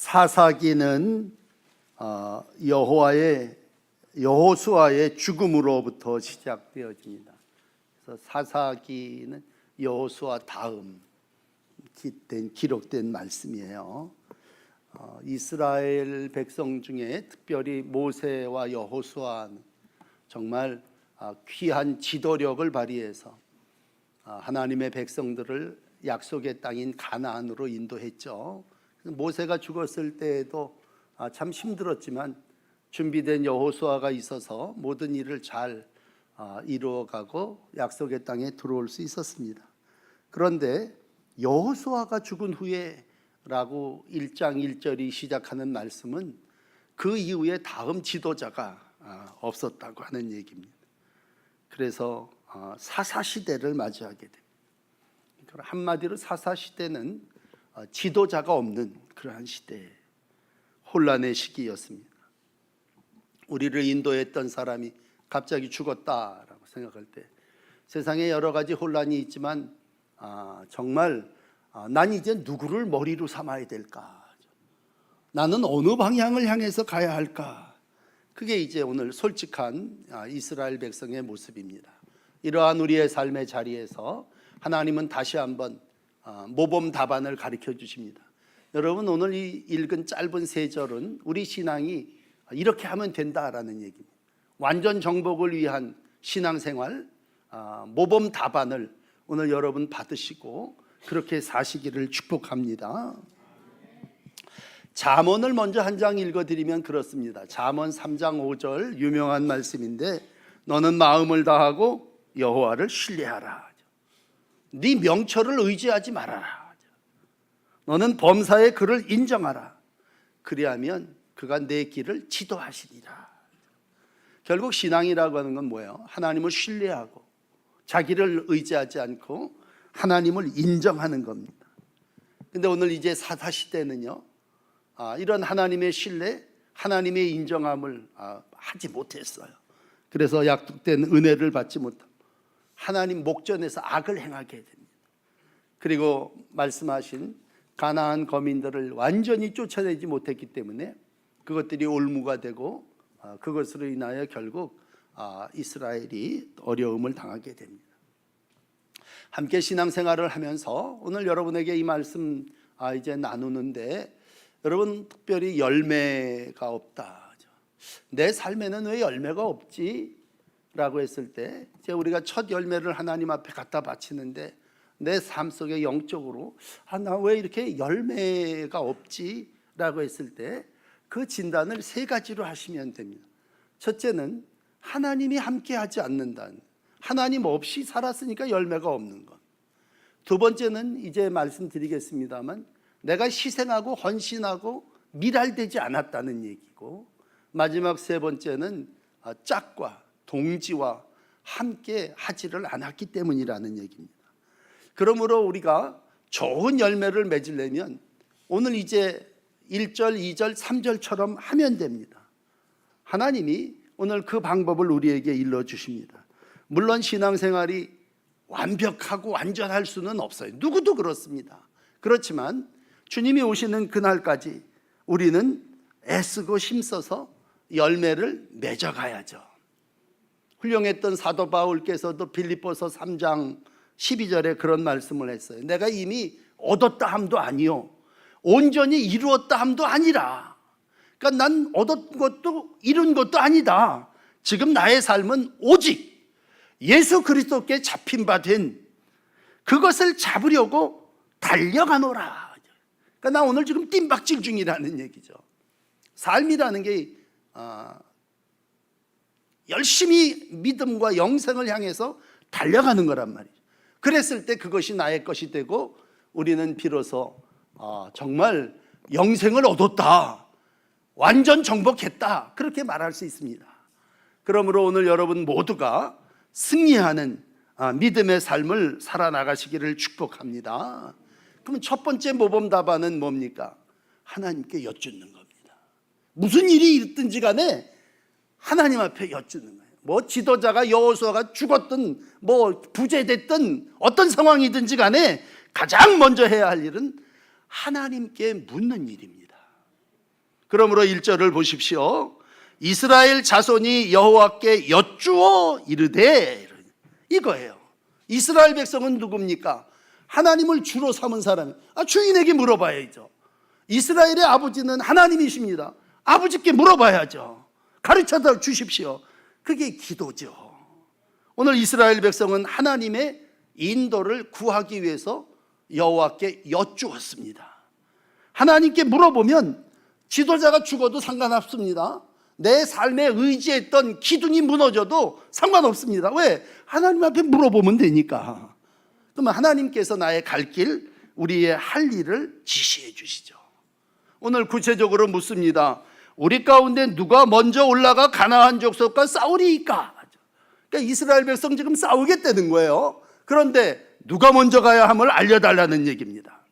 사사기는 여호수아의 죽음으로부터 시작되어집니다. 그래서 사사기는 여호수아 다음 기록된 말씀이에요. 이스라엘 백성 중에 특별히 모세와 여호수아는 정말 귀한 지도력을 발휘해서 하나님의 백성들을 약속의 땅인 가나안으로 인도했죠. 모세가 죽었을 때에도 참 힘들었지만 준비된 여호수아가 있어서 모든 일을 잘 이루어가고 약속의 땅에 들어올 수 있었습니다. 그런데 여호수아가 죽은 후에 라고 1장 1절이 시작하는 말씀은 그 이후에 다음 지도자가 없었다고 하는 얘기입니다. 그래서 사사시대를 맞이하게 됩니다. 한마디로 사사시대는 지도자가 없는 그러한 시대, 혼란의 시기였습니다. 우리를 인도했던 사람이 갑자기 죽었다라고 생각할 때 세상에 여러 가지 혼란이 있지만 정말 난 이제 누구를 머리로 삼아야 될까? 나는 어느 방향을 향해서 가야 할까? 그게 이제 오늘 솔직한 이스라엘 백성의 모습입니다. 이러한 우리의 삶의 자리에서 하나님은 다시 한번 모범 답안을 가르쳐 주십니다. 여러분, 오늘 이 읽은 짧은 세 절은 우리 신앙이 이렇게 하면 된다라는 얘기입니다. 완전 정복을 위한 신앙생활 모범 답안을 오늘 여러분 받으시고 그렇게 사시기를 축복합니다. 잠언을 먼저 한 장 읽어드리면 그렇습니다. 잠언 3장 5절 유명한 말씀인데, 너는 마음을 다하고 여호와를 신뢰하라. 네 명철을 의지하지 말아라. 너는 범사의 그를 인정하라. 그리하면 그가 내 길을 지도하시리라. 결국 신앙이라고 하는 건 뭐예요? 하나님을 신뢰하고 자기를 의지하지 않고 하나님을 인정하는 겁니다. 근데 오늘 이제 사사시대는요, 이런 하나님의 신뢰, 하나님의 인정함을 하지 못했어요. 그래서 약속된 은혜를 받지 못하고 하나님 목전에서 악을 행하게 됩니다. 그리고 말씀하신 가나안 거민들을 완전히 쫓아내지 못했기 때문에 그것들이 올무가 되고 그것으로 인하여 결국 이스라엘이 어려움을 당하게 됩니다. 함께 신앙생활을 하면서 오늘 여러분에게 이 말씀 이제 나누는데, 여러분 특별히 열매가 없다, 내 삶에는 왜 열매가 없지? 라고 했을 때 이제 우리가 첫 열매를 하나님 앞에 갖다 바치는데 내 삶 속에 영적으로 나 왜 이렇게 열매가 없지? 라고 했을 때 그 진단을 세 가지로 하시면 됩니다. 첫째는 하나님이 함께하지 않는다는, 하나님 없이 살았으니까 열매가 없는 것. 두 번째는 이제 말씀드리겠습니다만 내가 희생하고 헌신하고 밀알되지 않았다는 얘기고, 마지막 세 번째는 짝과 동지와 함께 하지를 않았기 때문이라는 얘기입니다. 그러므로 우리가 좋은 열매를 맺으려면 오늘 이제 1절, 2절, 3절처럼 하면 됩니다. 하나님이 오늘 그 방법을 우리에게 일러주십니다. 물론 신앙생활이 완벽하고 완전할 수는 없어요. 누구도 그렇습니다. 그렇지만 주님이 오시는 그날까지 우리는 애쓰고 힘써서 열매를 맺어가야죠. 훌륭했던 사도 바울께서도 빌립보서 3장 12절에 그런 말씀을 했어요. 내가 이미 얻었다 함도 아니요 온전히 이루었다 함도 아니라. 그러니까 난 얻은 것도 이룬 것도 아니다. 지금 나의 삶은 오직 예수 그리스도께 잡힌 바 된 그것을 잡으려고 달려가노라. 그러니까 나 오늘 지금 뜀박질 중이라는 얘기죠. 삶이라는 게 열심히 믿음과 영생을 향해서 달려가는 거란 말이죠. 그랬을 때 그것이 나의 것이 되고 우리는 비로소 정말 영생을 얻었다, 완전 정복했다, 그렇게 말할 수 있습니다. 그러므로 오늘 여러분 모두가 승리하는 믿음의 삶을 살아나가시기를 축복합니다. 그럼 첫 번째 모범 답안은 뭡니까? 하나님께 여쭙는 겁니다. 무슨 일이 있든지 간에 하나님 앞에 여쭙는 거예요. 뭐 지도자가 여호수아가 죽었든 뭐 부재됐든 어떤 상황이든지 간에 가장 먼저 해야 할 일은 하나님께 묻는 일입니다. 그러므로 1절을 보십시오. 이스라엘 자손이 여호와께 여쭈어 이르되, 이거예요. 이스라엘 백성은 누굽니까? 하나님을 주로 삼은 사람. 주인에게 물어봐야죠. 이스라엘의 아버지는 하나님이십니다. 아버지께 물어봐야죠. 가르쳐 주십시오. 그게 기도죠. 오늘 이스라엘 백성은 하나님의 인도를 구하기 위해서 여호와께 여쭈었습니다. 하나님께 물어보면 지도자가 죽어도 상관없습니다. 내 삶에 의지했던 기둥이 무너져도 상관없습니다. 왜? 하나님 앞에 물어보면 되니까. 그러면 하나님께서 나의 갈 길, 우리의 할 일을 지시해 주시죠. 오늘 구체적으로 묻습니다. 우리 가운데 누가 먼저 올라가 가나안 족속과 싸우리이까? 그러니까 이스라엘 백성 지금 싸우겠다는 거예요. 그런데 누가 먼저 가야 함을 알려달라는 얘기입니다.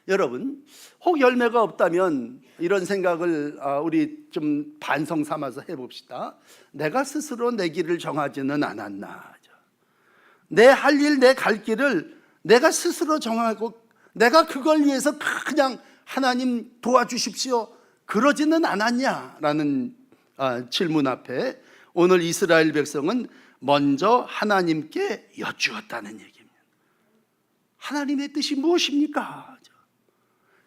여러분, 혹 열매가 없다면 이런 생각을 우리 좀 반성 삼아서 해봅시다. 내가 스스로 내 길을 정하지는 않았나? 내 할 일, 내 갈 길을 내가 스스로 정하고 내가 그걸 위해서 그냥 하나님 도와주십시오 그러지는 않았냐라는 질문 앞에 오늘 이스라엘 백성은 먼저 하나님께 여쭈었다는 얘기입니다. 하나님의 뜻이 무엇입니까?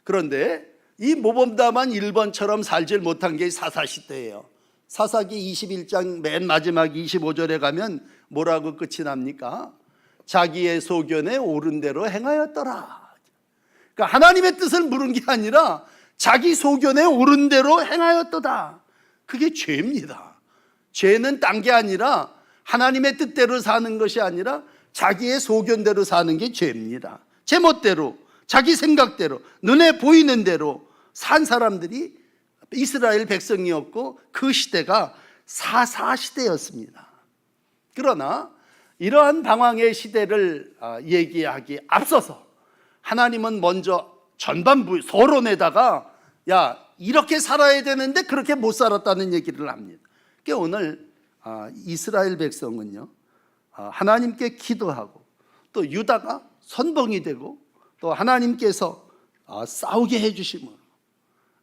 그런데 이 모범답안 1번처럼 살질 못한 게 사사시대예요. 사사기 21장 맨 마지막 25절에 가면 뭐라고 끝이 납니까? 자기의 소견에 옳은 대로 행하였더라. 그러니까 하나님의 뜻을 물은 게 아니라 자기 소견에 옳은 대로 행하였도다. 그게 죄입니다. 죄는 딴 게 아니라 하나님의 뜻대로 사는 것이 아니라 자기의 소견대로 사는 게 죄입니다. 제멋대로, 자기 생각대로, 눈에 보이는 대로 산 사람들이 이스라엘 백성이었고 그 시대가 사사시대였습니다. 그러나 이러한 방황의 시대를 얘기하기에 앞서서 하나님은 먼저 전반부 서론에다가 야 이렇게 살아야 되는데 그렇게 못 살았다는 얘기를 합니다. 그러니까 오늘 이스라엘 백성은요 하나님께 기도하고 또 유다가 선봉이 되고 또 하나님께서 싸우게 해주심으로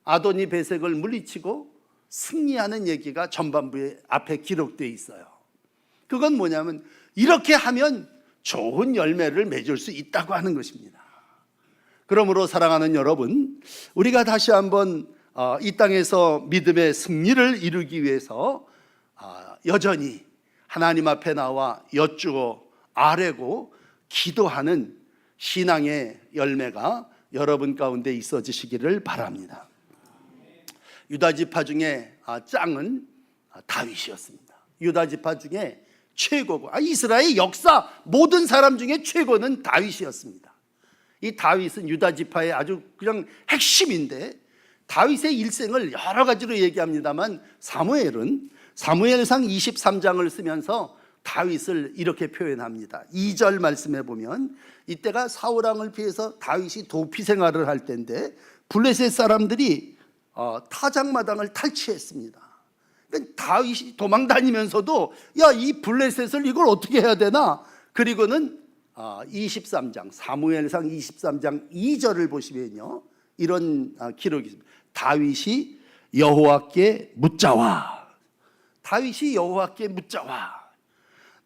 아도니 베색을 물리치고 승리하는 얘기가 전반부에 앞에 기록되어 있어요. 그건 뭐냐면 이렇게 하면 좋은 열매를 맺을 수 있다고 하는 것입니다. 그러므로 사랑하는 여러분, 우리가 다시 한번 이 땅에서 믿음의 승리를 이루기 위해서 여전히 하나님 앞에 나와 여쭈어 아뢰고 기도하는 신앙의 열매가 여러분 가운데 있어지시기를 바랍니다. 유다 지파 중에 짱은 다윗이었습니다. 유다 지파 중에 최고고 이스라엘 역사 모든 사람 중에 최고는 다윗이었습니다. 이 다윗은 유다 지파의 아주 그냥 핵심인데 다윗의 일생을 여러 가지로 얘기합니다만 사무엘은 사무엘상 23장을 쓰면서 다윗을 이렇게 표현합니다. 2절 말씀해 보면 이때가 사울왕을 피해서 다윗이 도피 생활을 할 때인데 블레셋 사람들이 타작마당을 탈취했습니다. 그러니까 다윗이 도망 다니면서도 야 이 블레셋을 이걸 어떻게 해야 되나? 그리고는 23장 사무엘상 23장 2절을 보시면요 이런 기록이 있습니다. 다윗이 여호와께 묻자와 다윗이 여호와께 묻자와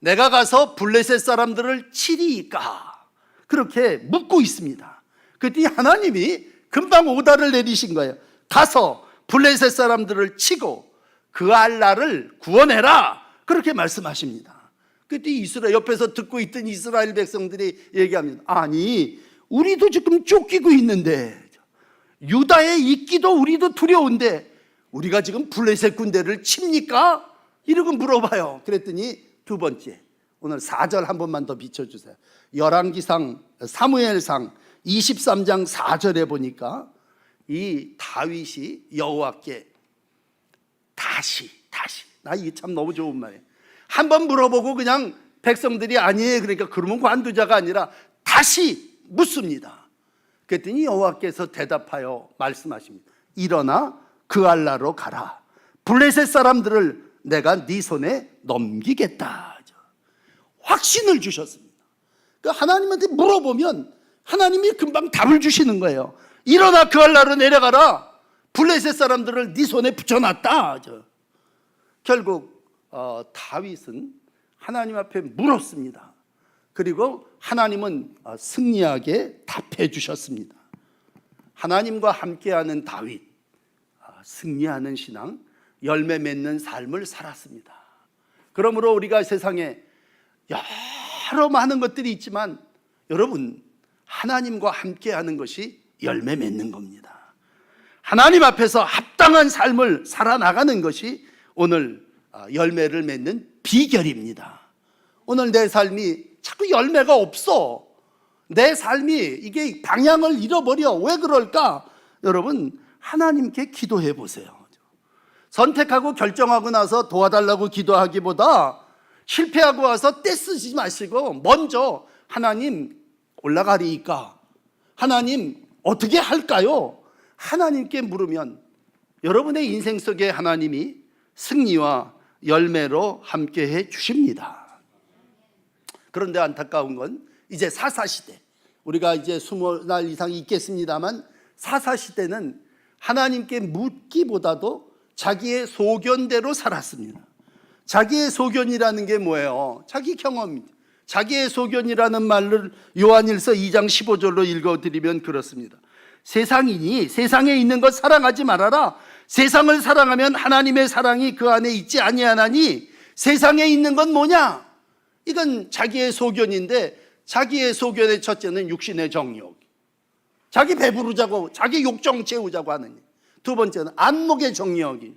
내가 가서 블레셋 사람들을 치리이까 그렇게 묻고 있습니다. 그랬더니 하나님이 금방 오다를 내리신 거예요. 가서 블레셋 사람들을 치고 그 알라를 구원해라 그렇게 말씀하십니다. 그때 이스라엘 옆에서 듣고 있던 이스라엘 백성들이 얘기합니다. 아니 우리도 지금 쫓기고 있는데 유다에 있기도 우리도 두려운데 우리가 지금 블레셋 군대를 칩니까? 이러고 물어봐요. 그랬더니 두 번째 오늘 4절 한 번만 더 비춰주세요. 열왕기상 사무엘상 23장 4절에 보니까 이 다윗이 여호와께 다시 나 이게 참 너무 좋은 말이에요. 한번 물어보고 그냥 백성들이 아니에요 그러니까 그러면 관두자가 아니라 다시 묻습니다. 그랬더니 여호와께서 대답하여 말씀하십니다. 일어나 그 알라로 가라. 블레셋 사람들을 내가 네 손에 넘기겠다. 확신을 주셨습니다. 그러니까 하나님한테 물어보면 하나님이 금방 답을 주시는 거예요. 일어나 그 알라로 내려가라. 블레셋 사람들을 네 손에 붙여놨다. 결국 다윗은 하나님 앞에 물었습니다. 그리고 하나님은 승리하게 답해 주셨습니다. 하나님과 함께하는 다윗, 승리하는 신앙, 열매 맺는 삶을 살았습니다. 그러므로 우리가 세상에 여러 많은 것들이 있지만 여러분, 하나님과 함께하는 것이 열매 맺는 겁니다. 하나님 앞에서 합당한 삶을 살아나가는 것이 오늘 열매를 맺는 비결입니다. 오늘 내 삶이 자꾸 열매가 없어. 내 삶이 이게 방향을 잃어버려. 왜 그럴까? 여러분, 하나님께 기도해 보세요. 선택하고 결정하고 나서 도와달라고 기도하기보다 실패하고 와서 떼쓰지 마시고 먼저 하나님 올라가리까? 하나님 어떻게 할까요? 하나님께 물으면 여러분의 인생 속에 하나님이 승리와 열매로 함께해 주십니다. 그런데 안타까운 건 이제 사사시대, 우리가 이제 20날 이상 있겠습니다만 사사시대는 하나님께 묻기보다도 자기의 소견대로 살았습니다. 자기의 소견이라는 게 뭐예요? 자기 경험입니다. 자기의 소견이라는 말을 요한일서 2장 15절로 읽어드리면 그렇습니다. 세상이니 세상에 있는 것 사랑하지 말아라. 세상을 사랑하면 하나님의 사랑이 그 안에 있지 아니하나니 세상에 있는 건 뭐냐? 이건 자기의 소견인데 자기의 소견의 첫째는 육신의 정욕, 자기 배부르자고 자기 욕정 채우자고 하는 일. 두 번째는 안목의 정욕이,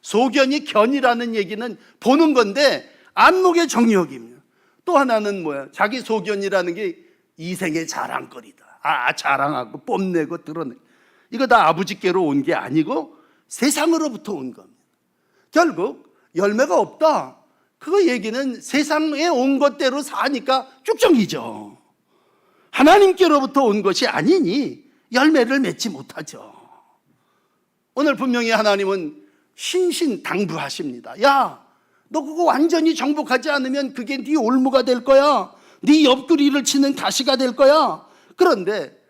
소견이 견이라는 얘기는 보는 건데 안목의 정욕입니다. 또 하나는 뭐야? 자기 소견이라는 게 이생의 자랑거리다. 자랑하고 뽐내고 드러내. 이거 다 아버지께로 온 게 아니고 세상으로부터 온 겁니다. 결국 열매가 없다. 그 얘기는 세상에 온 것대로 사니까 쭉정이죠. 하나님께로부터 온 것이 아니니 열매를 맺지 못하죠. 오늘 분명히 하나님은 신신당부하십니다. 야, 너 그거 완전히 정복하지 않으면 그게 네 올무가 될 거야. 네 옆구리를 치는 가시가 될 거야. 그런데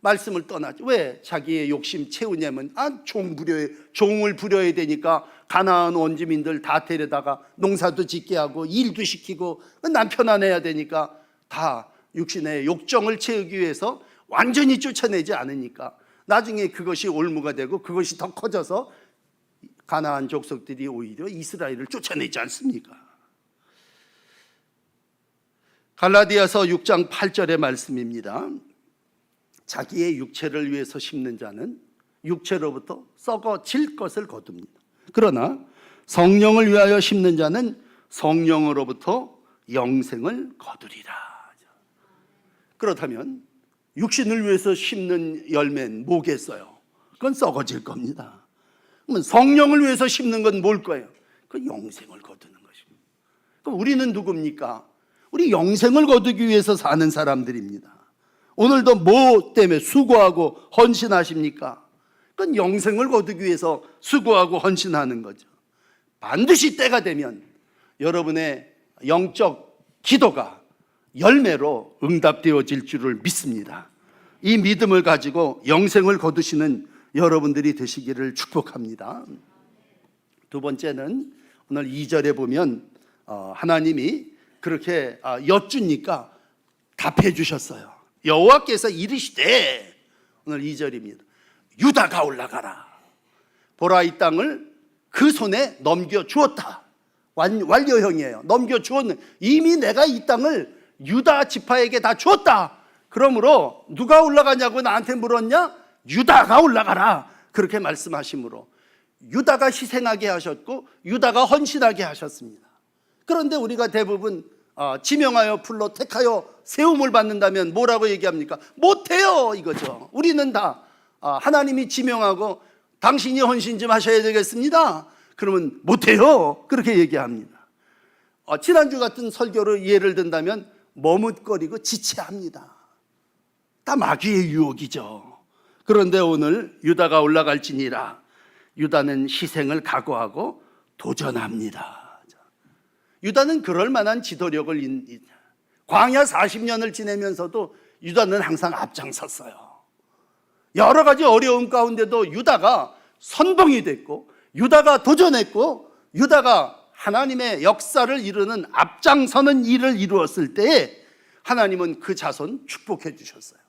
말씀을 떠나죠. 왜 자기의 욕심 채우냐면 종을 부려야 되니까 가나안 원주민들 다 데려다가 농사도 짓게 하고 일도 시키고 남편 안 해야 되니까 다 육신의 욕정을 채우기 위해서 완전히 쫓아내지 않으니까 나중에 그것이 올무가 되고 그것이 더 커져서 가나안 족속들이 오히려 이스라엘을 쫓아내지 않습니까? 갈라디아서 6장 8절의 말씀입니다. 자기의 육체를 위해서 심는 자는 육체로부터 썩어질 것을 거둡니다. 그러나 성령을 위하여 심는 자는 성령으로부터 영생을 거두리라. 그렇다면 육신을 위해서 심는 열매는 뭐겠어요? 그건 썩어질 겁니다. 그러면 성령을 위해서 심는 건 뭘 거예요? 그 영생을 거두는 것입니다. 그럼 우리는 누굽니까? 우리 영생을 거두기 위해서 사는 사람들입니다. 오늘도 뭐 때문에 수고하고 헌신하십니까? 그건 영생을 거두기 위해서 수고하고 헌신하는 거죠. 반드시 때가 되면 여러분의 영적 기도가 열매로 응답되어질 줄을 믿습니다. 이 믿음을 가지고 영생을 거두시는 여러분들이 되시기를 축복합니다. 두 번째는 오늘 2절에 보면 하나님이 그렇게 여쭈니까 답해 주셨어요. 여호와께서 이르시되, 오늘 2절입니다. 유다가 올라가라. 보라, 이 땅을 그 손에 넘겨주었다. 완료형이에요. 넘겨주었는, 이미 내가 이 땅을 유다 지파에게 다 주었다. 그러므로 누가 올라가냐고 나한테 물었냐? 유다가 올라가라. 그렇게 말씀하시므로 유다가 희생하게 하셨고 유다가 헌신하게 하셨습니다. 그런데 우리가 대부분 지명하여 불러 택하여 세움을 받는다면 뭐라고 얘기합니까? 못해요, 이거죠. 우리는 다 하나님이 지명하고 당신이 헌신 좀 하셔야 되겠습니다. 그러면 못해요, 그렇게 얘기합니다. 지난주 같은 설교로 예를 든다면 머뭇거리고 지체합니다. 다 마귀의 유혹이죠. 그런데 오늘 유다가 올라갈지니라. 유다는 희생을 각오하고 도전합니다. 유다는 그럴 만한 지도력을, 광야 40년을 지내면서도 유다는 항상 앞장섰어요. 여러 가지 어려움 가운데도 유다가 선봉이 됐고 유다가 도전했고 유다가 하나님의 역사를 이루는 앞장서는 일을 이루었을 때에 하나님은 그 자손 축복해 주셨어요.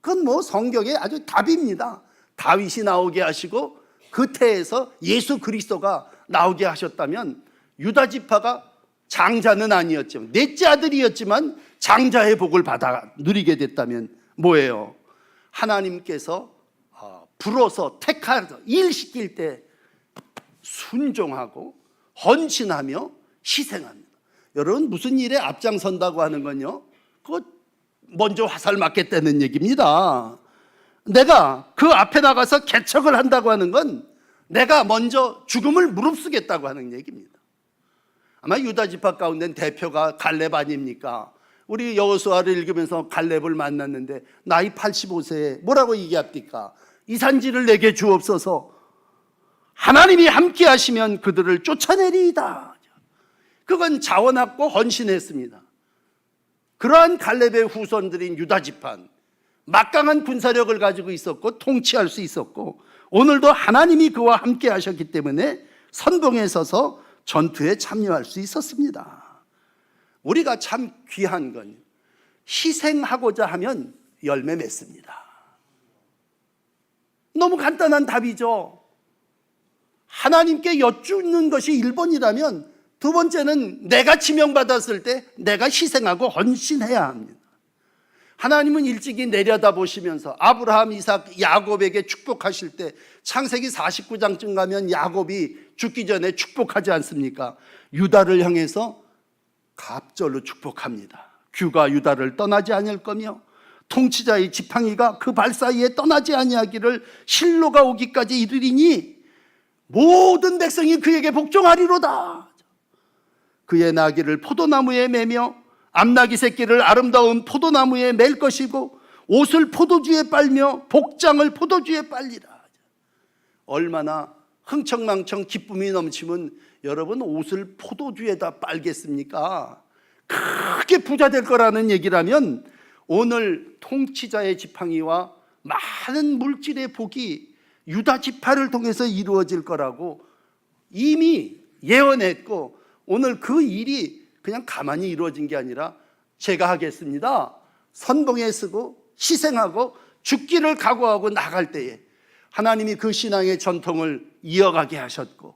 그건 뭐 성경의 아주 답입니다. 다윗이 나오게 하시고 그 태에서 예수 그리스도가 나오게 하셨다면 유다 지파가 장자는 아니었지만 넷째 아들이었지만 장자의 복을 받아 누리게 됐다면 뭐예요? 하나님께서 불어서 택하서 일시킬 때 순종하고 헌신하며 희생합니다. 여러분 무슨 일에 앞장선다고 하는 건요, 그거 먼저 화살 맞겠다는 얘기입니다. 내가 그 앞에 나가서 개척을 한다고 하는 건 내가 먼저 죽음을 무릅쓰겠다고 하는 얘기입니다. 아마 유다 지파 가운데 대표가 갈렙 아닙니까? 우리 여호수아를 읽으면서 갈렙을 만났는데 나이 85세에 뭐라고 얘기합니까? 이 산지를 내게 주옵소서. 하나님이 함께 하시면 그들을 쫓아내리이다. 그건 자원하고 헌신했습니다. 그러한 갈렙의 후손들인 유다 지파는 막강한 군사력을 가지고 있었고 통치할 수 있었고 오늘도 하나님이 그와 함께 하셨기 때문에 선봉에 서서 전투에 참여할 수 있었습니다. 우리가 참 귀한 건 희생하고자 하면 열매 맺습니다. 너무 간단한 답이죠. 하나님께 여쭙는 것이 1번이라면 두 번째는 내가 지명받았을 때 내가 희생하고 헌신해야 합니다. 하나님은 일찍이 내려다보시면서 아브라함, 이삭, 야곱에게 축복하실 때 창세기 49장쯤 가면 야곱이 죽기 전에 축복하지 않습니까? 유다를 향해서 갑절로 축복합니다. 규가 유다를 떠나지 않을 거며 통치자의 지팡이가 그 발 사이에 떠나지 아니하기를 실로가 오기까지 이르리니 모든 백성이 그에게 복종하리로다. 그의 나귀를 포도나무에 매며 암나귀 새끼를 아름다운 포도나무에 맬 것이고 옷을 포도주에 빨며 복장을 포도주에 빨리라. 얼마나 흥청망청 기쁨이 넘치면 여러분 옷을 포도주에다 빨겠습니까? 크게 부자 될 거라는 얘기라면 오늘 통치자의 지팡이와 많은 물질의 복이 유다 지파를 통해서 이루어질 거라고 이미 예언했고 오늘 그 일이 그냥 가만히 이루어진 게 아니라 제가 하겠습니다. 선봉에 서고 희생하고 죽기를 각오하고 나갈 때에 하나님이 그 신앙의 전통을 이어가게 하셨고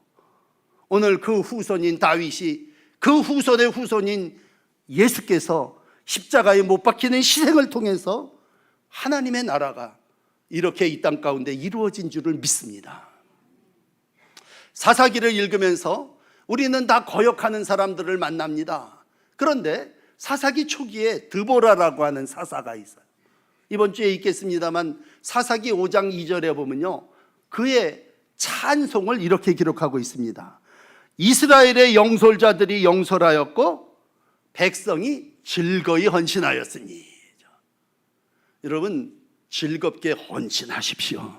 오늘 그 후손인 다윗이 그 후손의 후손인 예수께서 십자가에 못 박히는 희생을 통해서 하나님의 나라가 이렇게 이 땅 가운데 이루어진 줄을 믿습니다. 사사기를 읽으면서 우리는 다 거역하는 사람들을 만납니다. 그런데 사사기 초기에 드보라라고 하는 사사가 있어요. 이번 주에 읽겠습니다만 사사기 5장 2절에 보면요, 그의 찬송을 이렇게 기록하고 있습니다. 이스라엘의 영솔자들이 영솔하였고 백성이 즐거이 헌신하였으니. 여러분 즐겁게 헌신하십시오.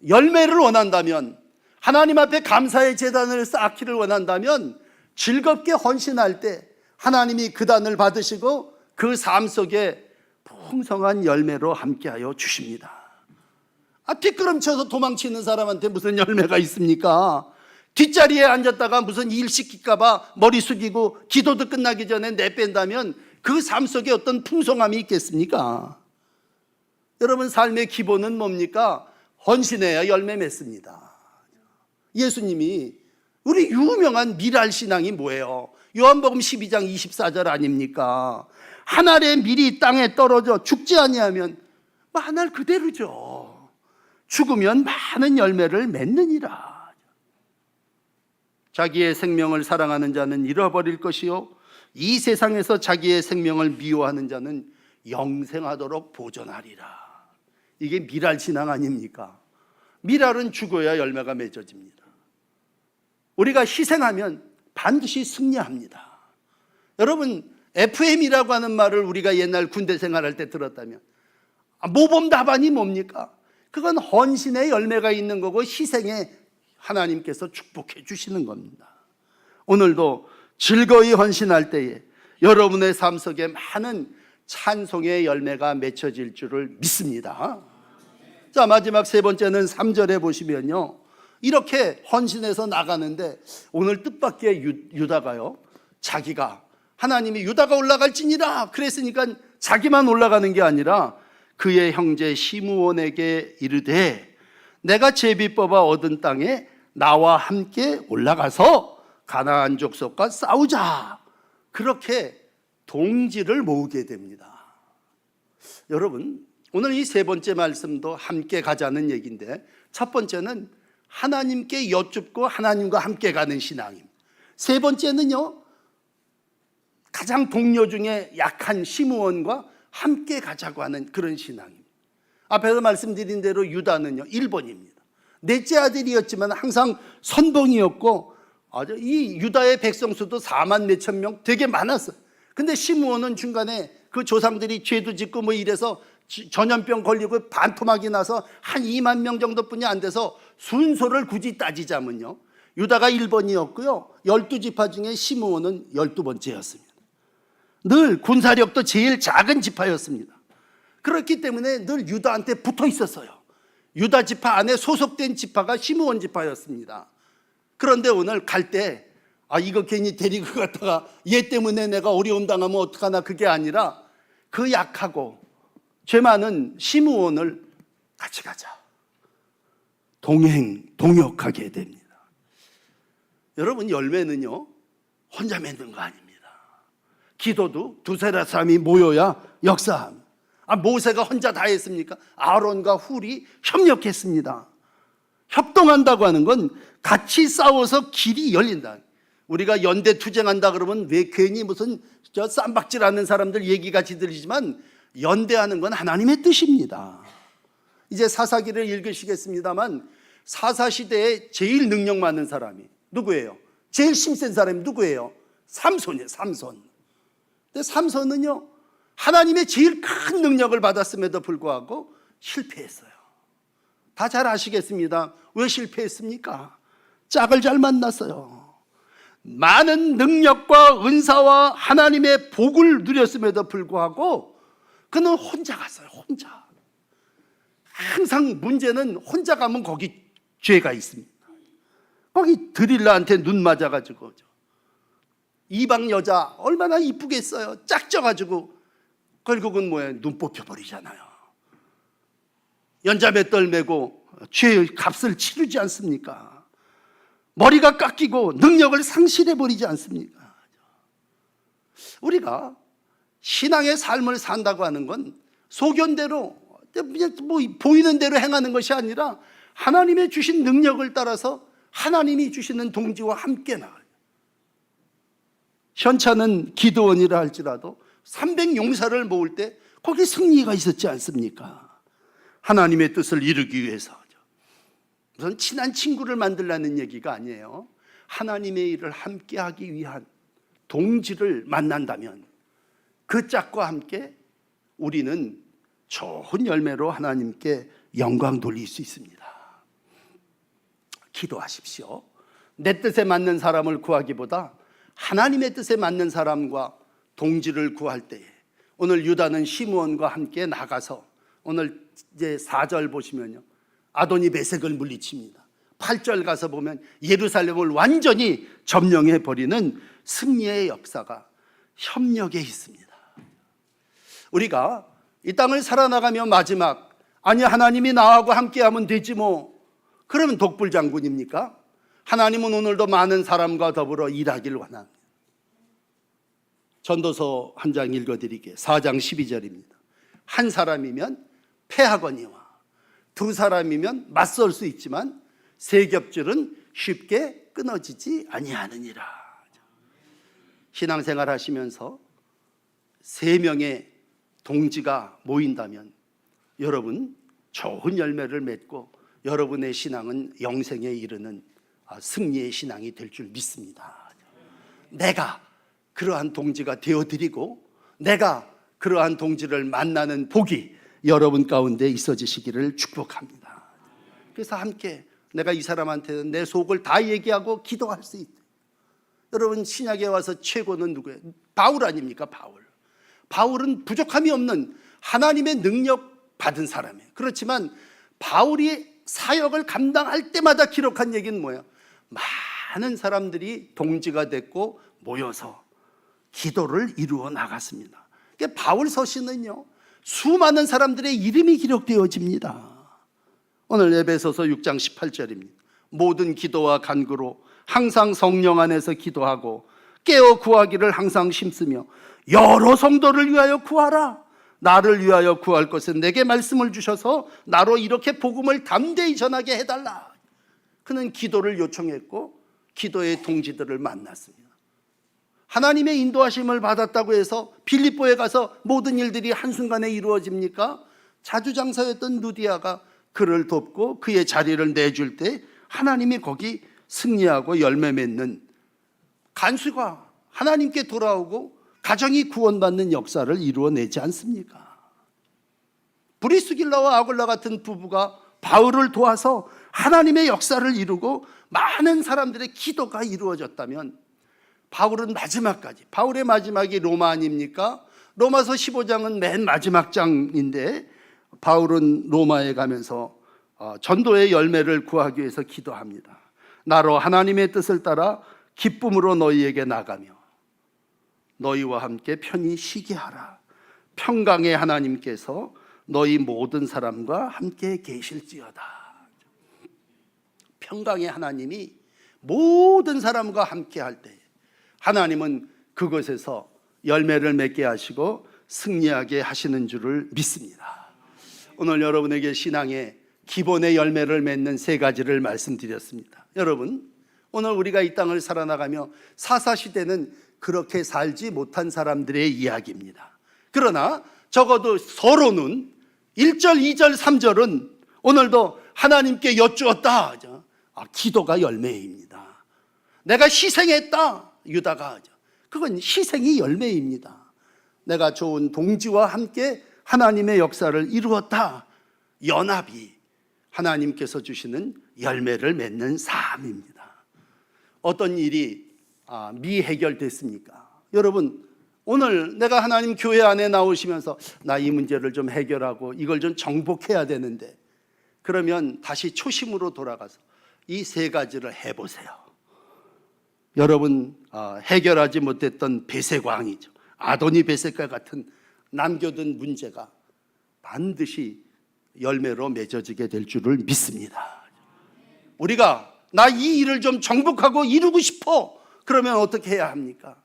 열매를 원한다면, 하나님 앞에 감사의 제단을 쌓기를 원한다면 즐겁게 헌신할 때 하나님이 그 단을 받으시고 그 삶 속에 풍성한 열매로 함께하여 주십니다. 뒷걸음쳐서 도망치는 사람한테 무슨 열매가 있습니까? 뒷자리에 앉았다가 무슨 일 시킬까 봐 머리 숙이고 기도도 끝나기 전에 내뺀다면 그 삶 속에 어떤 풍성함이 있겠습니까? 여러분 삶의 기본은 뭡니까? 헌신해야 열매 맺습니다. 예수님이 우리 유명한 미랄신앙이 뭐예요? 요한복음 12장 24절 아닙니까? 한 알의 밀이 땅에 떨어져 죽지 아니하면 한 알 그대로죠. 죽으면 많은 열매를 맺느니라. 자기의 생명을 사랑하는 자는 잃어버릴 것이요 이 세상에서 자기의 생명을 미워하는 자는 영생하도록 보존하리라. 이게 미랄신앙 아닙니까? 미랄은 죽어야 열매가 맺어집니다. 우리가 희생하면 반드시 승리합니다. 여러분 FM이라고 하는 말을 우리가 옛날 군대 생활할 때 들었다면 모범 답안이 뭡니까? 그건 헌신의 열매가 있는 거고 희생에 하나님께서 축복해 주시는 겁니다. 오늘도 즐거이 헌신할 때에 여러분의 삶 속에 많은 찬송의 열매가 맺혀질 줄을 믿습니다. 자, 마지막 세 번째는 3절에 보시면요, 이렇게 헌신해서 나가는데 오늘 뜻밖의 유다가요, 자기가 하나님이 유다가 올라갈지니라 그랬으니까 자기만 올라가는 게 아니라 그의 형제 시므온에게 이르되 내가 제비 뽑아 얻은 땅에 나와 함께 올라가서 가나안 족속과 싸우자, 그렇게 동지를 모으게 됩니다. 여러분, 오늘 이 세 번째 말씀도 함께 가자는 얘기인데, 첫 번째는 하나님께 여쭙고 하나님과 함께 가는 신앙입니다. 세 번째는요, 가장 동료 중에 약한 시므온과 함께 가자고 하는 그런 신앙입니다. 앞에서 말씀드린 대로 유다는요 1번입니다. 넷째 아들이었지만 항상 선봉이었고, 이 유다의 백성 수도 4만 몇천 명 되게 많았어요. 근데 시므온은 중간에 그 조상들이 죄도 짓고 뭐 이래서 전염병 걸리고 반토막이 나서 한 2만 명 정도뿐이 안 돼서, 순서를 굳이 따지자면요 유다가 1번이었고요 12지파 중에 시므온은 12번째였습니다. 늘 군사력도 제일 작은 지파였습니다. 그렇기 때문에 늘 유다한테 붙어 있었어요. 유다 지파 안에 소속된 지파가 시므온 지파였습니다. 그런데 오늘 갈 때 이거 괜히 데리고 갔다가 얘 때문에 내가 어려움 당하면 어떡하나, 그게 아니라 그 약하고 죄 많은 시므온을 같이 가자, 동역하게 됩니다. 여러분, 열매는요 혼자 맺는 거 아닙니다. 기도도 두세 사람이 모여야 역사합니다. 모세가 혼자 다 했습니까? 아론과 훌이 협력했습니다. 협동한다고 하는 건 같이 싸워서 길이 열린다. 우리가 연대 투쟁한다 그러면 왜 괜히 무슨 쌈박질하는 사람들 얘기같이 들리지만, 연대하는 건 하나님의 뜻입니다. 이제 사사기를 읽으시겠습니다만, 사사시대에 제일 능력 많은 사람이 누구예요? 제일 힘센 사람이 누구예요? 삼손이에요. 삼손. 근데 삼손은요 하나님의 제일 큰 능력을 받았음에도 불구하고 실패했어요. 다 잘 아시겠습니다. 왜 실패했습니까? 짝을 잘 만났어요. 많은 능력과 은사와 하나님의 복을 누렸음에도 불구하고 그는 혼자 갔어요. 혼자. 항상 문제는 혼자 가면 거기 죄가 있습니다. 거기 드릴라한테 눈 맞아가지고, 이방 여자 얼마나 이쁘겠어요. 짝져가지고 결국은 뭐예요? 눈 뽑혀버리잖아요. 연자매 떨매고 죄의 값을 치르지 않습니까? 머리가 깎이고 능력을 상실해버리지 않습니까? 우리가 신앙의 삶을 산다고 하는 건 소견대로 뭐 보이는 대로 행하는 것이 아니라 하나님의 주신 능력을 따라서 하나님이 주시는 동지와 함께 나가요. 현차는 기드온이라 할지라도 300용사를 모을 때 거기 승리가 있었지 않습니까? 하나님의 뜻을 이루기 위해서. 무슨 친한 친구를 만들라는 얘기가 아니에요. 하나님의 일을 함께 하기 위한 동지를 만난다면 그 짝과 함께 우리는 좋은 열매로 하나님께 영광 돌릴 수 있습니다. 기도하십시오. 내 뜻에 맞는 사람을 구하기보다 하나님의 뜻에 맞는 사람과 동지를 구할 때에, 오늘 유다는 시므온과 함께 나가서, 오늘 이제 4절 보시면요 아도니 베색을 물리칩니다. 8절 가서 보면 예루살렘을 완전히 점령해 버리는 승리의 역사가 협력에 있습니다. 우리가 이 땅을 살아나가며 마지막, 아니 하나님이 나하고 함께하면 되지 뭐, 그러면 독불장군입니까? 하나님은 오늘도 많은 사람과 더불어 일하길 원합니다. 전도서 한 장 읽어드리게. 4장 12절입니다. 한 사람이면 패하거니와 두 사람이면 맞설 수 있지만 세 겹줄은 쉽게 끊어지지 아니하느니라. 신앙생활 하시면서 3명의 동지가 모인다면 여러분 좋은 열매를 맺고 여러분의 신앙은 영생에 이르는 승리의 신앙이 될 줄 믿습니다. 내가 그러한 동지가 되어드리고 내가 그러한 동지를 만나는 복이 여러분 가운데 있어지시기를 축복합니다. 그래서 함께 내가 이 사람한테는 내 속을 다 얘기하고 기도할 수 있다. 여러분 신약에 와서 최고는 누구예요? 바울 아닙니까? 바울은 부족함이 없는 하나님의 능력 받은 사람이에요. 그렇지만 바울이 사역을 감당할 때마다 기록한 얘기는 뭐예요? 많은 사람들이 동지가 됐고 모여서 기도를 이루어 나갔습니다. 그러니까 바울 서신은요, 수많은 사람들의 이름이 기록되어집니다. 오늘 에베소서 6장 18절입니다. 모든 기도와 간구로 항상 성령 안에서 기도하고 깨어 구하기를 항상 힘쓰며 여러 성도를 위하여 구하라. 나를 위하여 구할 것은 내게 말씀을 주셔서 나로 이렇게 복음을 담대히 전하게 해달라. 그는 기도를 요청했고 기도의 동지들을 만났습니다. 하나님의 인도하심을 받았다고 해서 빌립보에 가서 모든 일들이 한순간에 이루어집니까? 자주장사였던 누디아가 그를 돕고 그의 자리를 내줄 때 하나님이 거기 승리하고 열매 맺는 간수가 하나님께 돌아오고 가정이 구원받는 역사를 이루어내지 않습니까? 브리스길라와 아굴라 같은 부부가 바울을 도와서 하나님의 역사를 이루고 많은 사람들의 기도가 이루어졌다면 바울은 마지막까지, 바울의 마지막이 로마 아닙니까? 로마서 15장은 맨 마지막 장인데 바울은 로마에 가면서 전도의 열매를 구하기 위해서 기도합니다. 나로 하나님의 뜻을 따라 기쁨으로 너희에게 나가며 너희와 함께 편히 쉬게 하라. 평강의 하나님께서 너희 모든 사람과 함께 계실지어다. 평강의 하나님이 모든 사람과 함께 할 때 하나님은 그곳에서 열매를 맺게 하시고 승리하게 하시는 줄을 믿습니다. 오늘 여러분에게 신앙의 기본의 열매를 맺는 세 가지를 말씀드렸습니다. 여러분, 오늘 우리가 이 땅을 살아나가며 사사시대는 그렇게 살지 못한 사람들의 이야기입니다. 그러나 적어도 서로는 1절, 2절, 3절은 오늘도 하나님께 여쭈었다. 기도가 열매입니다. 내가 희생했다. 유다가 그건 희생이 열매입니다. 내가 좋은 동지와 함께 하나님의 역사를 이루었다. 연합이 하나님께서 주시는 열매를 맺는 삶입니다. 어떤 일이 미해결됐습니까? 여러분, 오늘 내가 하나님 교회 안에 나오시면서 나 이 문제를 좀 해결하고 이걸 좀 정복해야 되는데, 그러면 다시 초심으로 돌아가서 이 세 가지를 해보세요. 여러분, 해결하지 못했던 배색왕이죠. 아도니 배색과 같은 남겨둔 문제가 반드시 열매로 맺어지게 될 줄을 믿습니다. 우리가 나 이 일을 좀 정복하고 이루고 싶어. 그러면 어떻게 해야 합니까?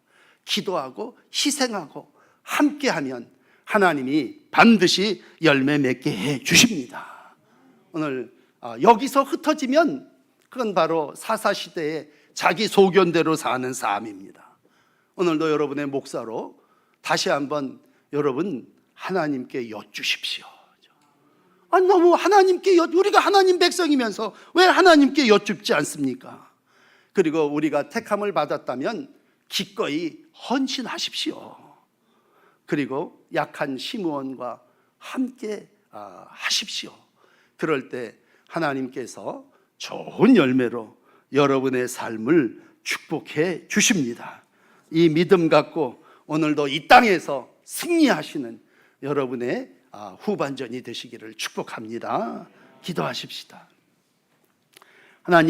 기도하고 희생하고 함께하면 하나님이 반드시 열매 맺게 해 주십니다. 오늘 여기서 흩어지면 그건 바로 사사시대의 자기 소견대로 사는 삶입니다. 오늘도 여러분의 목사로 다시 한번 여러분 하나님께 여쭈십시오. 너무 하나님께 우리가 하나님 백성이면서 왜 하나님께 여쭙지 않습니까? 그리고 우리가 택함을 받았다면 기꺼이 헌신하십시오. 그리고 약한 시므온과 함께 하십시오. 그럴 때 하나님께서 좋은 열매로 여러분의 삶을 축복해 주십니다. 이 믿음 갖고 오늘도 이 땅에서 승리하시는 여러분의 후반전이 되시기를 축복합니다. 기도하십시다. 하나님,